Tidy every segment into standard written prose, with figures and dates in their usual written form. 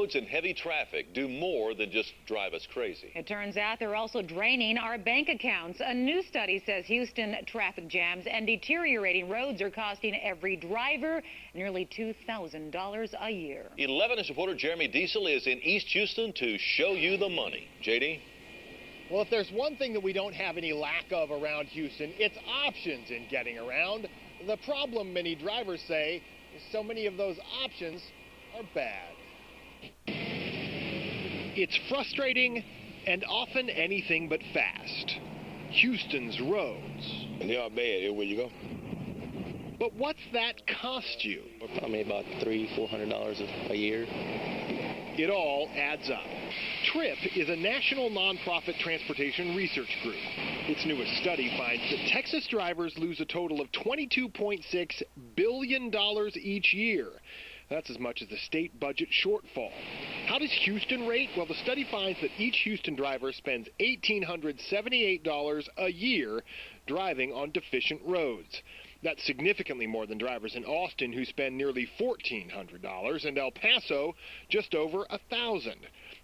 roads and heavy traffic do more than just drive us crazy. It turns out they're also draining our bank accounts. A new study says Houston traffic jams and deteriorating roads are costing every driver nearly $2,000 a year. 11 News reporter Jeremy Diesel is in East Houston to show you the money. JD? Well, if there's one thing that we don't have any lack of around Houston, it's options in getting around. The problem, many drivers say, is so many of those options are bad. It's frustrating and often anything but fast. Houston's roads. And they are bad everywhere you go. But what's that cost you? I mean, about $300–400 a year. It all adds up. TRIP is a national nonprofit transportation research group. Its newest study finds that Texas drivers lose a total of $22.6 billion each year. That's as much as the state budget shortfall. How does Houston rate? Well, the study finds that each Houston driver spends $1,878 a year driving on deficient roads. That's significantly more than drivers in Austin, who spend nearly $1,400, and El Paso just over $1,000.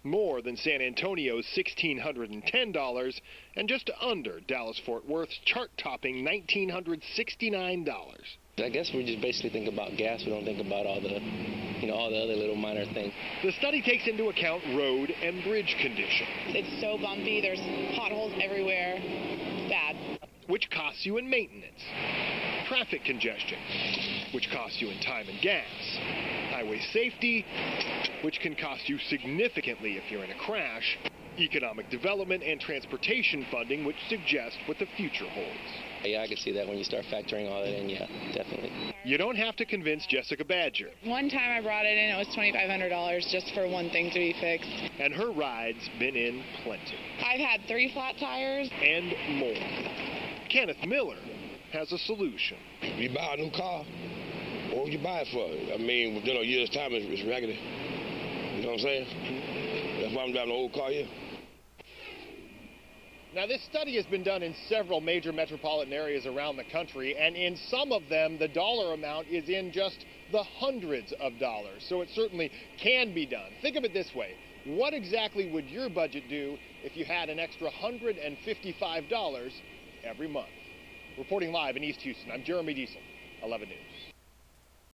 More than San Antonio's $1,610, and just under Dallas-Fort Worth's chart-topping $1,969. I guess we just basically think about gas. We don't think about all the, all the other little minor things. The study takes into account road and bridge condition. It's so bumpy. There's potholes everywhere. It's bad. Which costs you in maintenance. Traffic congestion, which costs you in time and gas. Highway safety, which can cost you significantly if you're in a crash. Economic development and transportation funding, which suggest what the future holds. Yeah, I can see that when you start factoring all that in, yeah, definitely. You don't have to convince Jessica Badger. One time I brought it in, it was $2,500 just for one thing to be fixed. And her ride's been in plenty. I've had 3 flat tires. And more. Kenneth Miller has a solution. You buy a new car, what would you buy it for? I mean, within a year's time, it's raggedy. You know what I'm saying? That's why I'm driving an old car here. Now, this study has been done in several major metropolitan areas around the country, and in some of them, the dollar amount is in just the hundreds of dollars. So it certainly can be done. Think of it this way. What exactly would your budget do if you had an extra $155 every month? Reporting live in East Houston, I'm Jeremy Diesel, 11 News.